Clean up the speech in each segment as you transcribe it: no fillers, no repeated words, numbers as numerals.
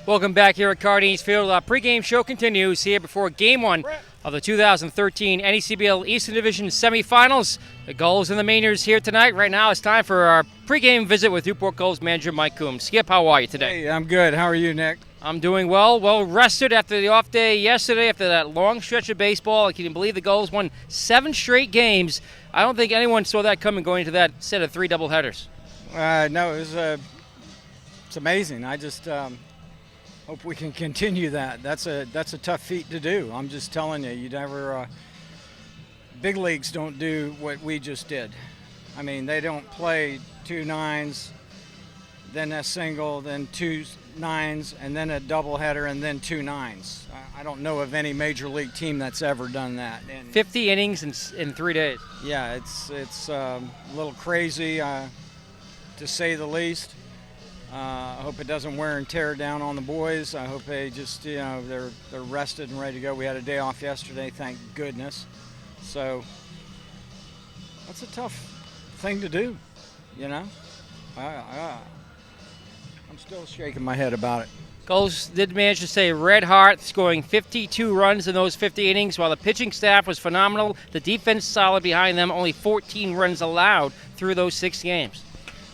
Welcome back here at Cardinals Field. Our pregame show continues here before Game 1 of the 2013 NECBL Eastern Division semifinals. The Gulls and the Mainers here tonight. Right now it's time for our pregame visit with Newport Gulls manager Mike Coombs. Skip, how are you today? Hey, I'm good. How are you, Nick? I'm doing well. Well rested after the off day yesterday, after that long stretch of baseball. Can you believe the Gulls won 7 straight games? I don't think anyone saw that coming going into that set of 3 doubleheaders. No, it's amazing. I just hope we can continue that. That's a tough feat to do. I'm just telling you, you never. Big leagues don't do what we just did. I mean, they don't play 2 9s, then a single, then 2 9s, and then a doubleheader, and then 2 9s. I don't know of any major league team that's ever done that. And 50 innings in 3 days. yeah, it's a little crazy, to say the least. I hope it doesn't wear and tear down on the boys. I hope they just, they're rested and ready to go. We had a day off yesterday, thank goodness. So that's a tough thing to do, I'm still shaking my head about it. Gulls did manage to stay red hot, scoring 52 runs in those 50 innings, while the pitching staff was phenomenal. The defense solid behind them, only 14 runs allowed through those 6 games.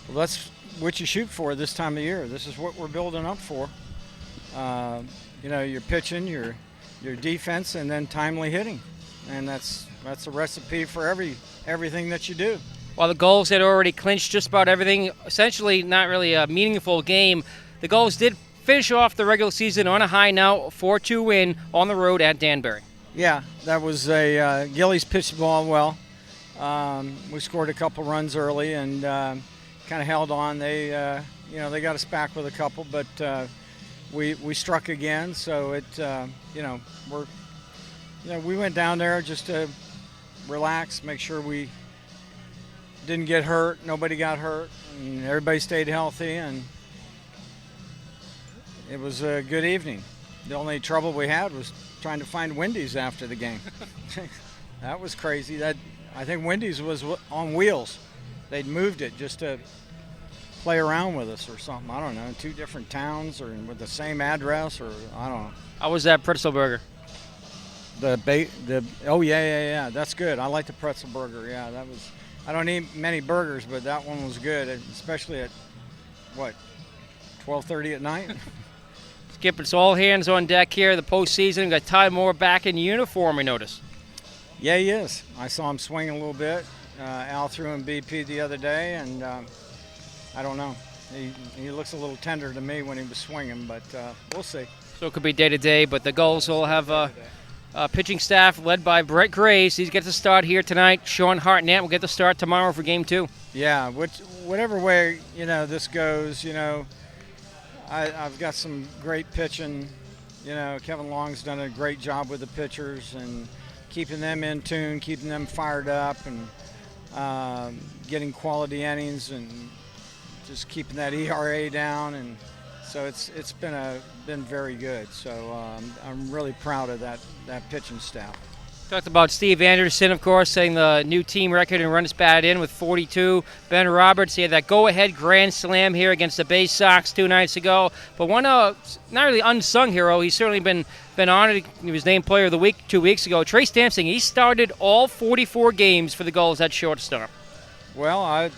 Well, that's what you shoot for this time of year. This is what we're building up for. Your pitching, your defense, and then timely hitting, and that's a recipe for everything that you do. While the Gulls had already clinched just about everything, essentially not really a meaningful game, the Gulls did finish off the regular season on a high note, 4-2 win on the road at Danbury. Yeah, that was a Gillies pitched the ball well. We scored a couple runs early and kind of held on. They got us back with a couple, but we struck again. So we went down there just to relax, make sure we didn't get hurt, nobody got hurt, and everybody stayed healthy, and it was a good evening. The only trouble we had was trying to find Wendy's after the game. That was crazy. I think Wendy's was on wheels. They'd moved it just to play around with us or something. I don't know, 2 different towns or with the same address, or I don't know. How was that pretzel burger? Yeah, that's good. I like the pretzel burger. Yeah, that was. I don't eat many burgers, but that one was good, especially at 12:30 at night. Skip, it's all hands on deck here. The postseason. Got Ty Moore back in uniform, we noticed. Yeah, he is. I saw him swing a little bit. Al threw him BP the other day, and I don't know. He looks a little tender to me when he was swinging, but we'll see. So it could be day to day, but the Gulls will have pitching staff led by Brett Grace. He gets to start here tonight. Sean Hartnett will get to start tomorrow for Game 2. Yeah, whatever way this goes, I've got some great pitching. Kevin Long's done a great job with the pitchers and keeping them in tune, keeping them fired up, and getting quality innings and just keeping that ERA down. And so it's been very good. So I'm really proud of that pitching staff. Talked about Steve Anderson, of course, setting the new team record in runs batted in with 42. Ben Roberts, he had that go-ahead grand slam here against the Bay Sox 2 nights ago. But one not really unsung hero, he's certainly been honored. He was named Player of the Week 2 weeks ago. Trey Stampsing, he started all 44 games for the Gulls at shortstop. Well, I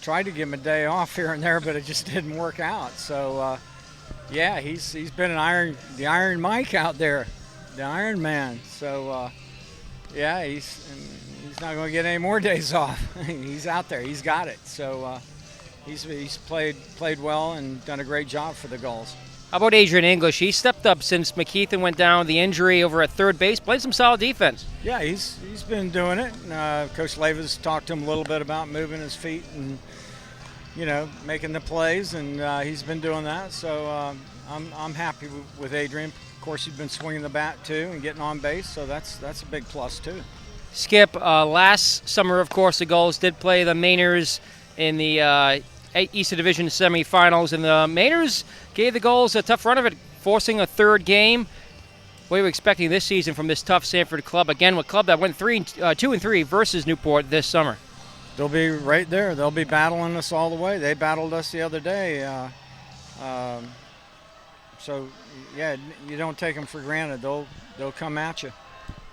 tried to give him a day off here and there, but it just didn't work out. So, yeah, he's been the Iron Mike out there, the Iron Man. So, yeah, he's not going to get any more days off. He's out there. He's got it. So he's played well and done a great job for the Gulls. How about Adrian English? He stepped up since McKeithen went down with the injury over at third base. Played some solid defense. Yeah, he's been doing it. Coach Leva's talked to him a little bit about moving his feet and making the plays, and he's been doing that. So I'm happy with Adrian. Of course, he's been swinging the bat too and getting on base, so that's a big plus too. Skip, last summer, of course, the Gulls did play the Mainers in the Eastern Division semifinals, and the Mainers gave the Gulls a tough run of it, forcing a 3rd game. What are you expecting this season from this tough Sanford club? Again, a club that went 2-3 versus Newport this summer. They'll be right there. They'll be battling us all the way. They battled us the other day. So, yeah, you don't take them for granted. They'll come at you.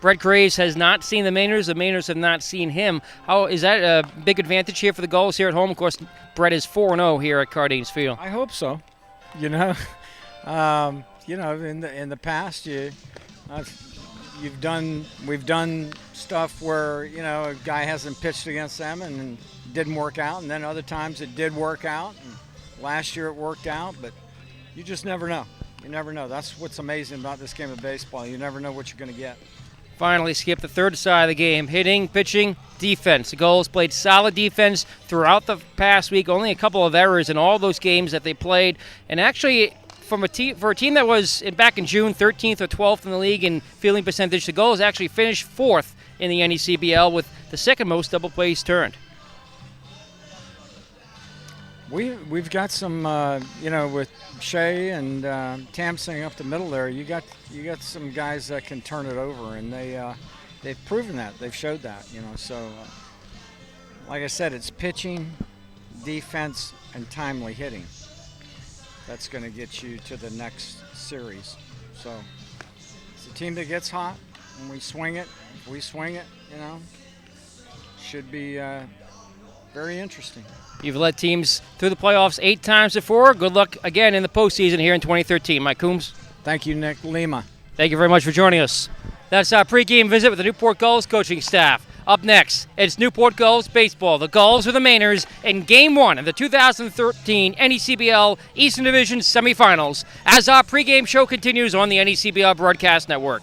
Brett Graves has not seen the Mainers. The Mainers have not seen him. How is that a big advantage here for the Gulls here at home? Of course, Brett is 4-0 here at Cardines Field. I hope so. You know, in the past, we've done stuff where a guy hasn't pitched against them and it didn't work out, and then other times it did work out. And last year it worked out, but you just never know. You never know. That's what's amazing about this game of baseball. You never know what you're going to get. Finally, Skip, the third side of the game. Hitting, pitching, defense. The Gulls played solid defense throughout the past week. Only a couple of errors in all those games that they played. And actually, for a team that was back in June 13th or 12th in the league in fielding percentage, the Gulls actually finished 4th in the NECBL with the second most double plays turned. We've got some, with Shea and Tamsing up the middle there. You got some guys that can turn it over, and they've proven that. They've showed that. So like I said, it's pitching, defense, and timely hitting. That's going to get you to the next series. So it's a team that gets hot, and we swing it. If we swing it, should be very interesting. You've led teams through the playoffs 8 times before. Good luck again in the postseason here in 2013. Mike Coombs. Thank you, Nick Lima. Thank you very much for joining us. That's our pregame visit with the Newport Gulls coaching staff. Up next, it's Newport Gulls baseball. The Gulls are the Mainers in Game 1 of the 2013 NECBL Eastern Division semifinals as our pregame show continues on the NECBL Broadcast Network.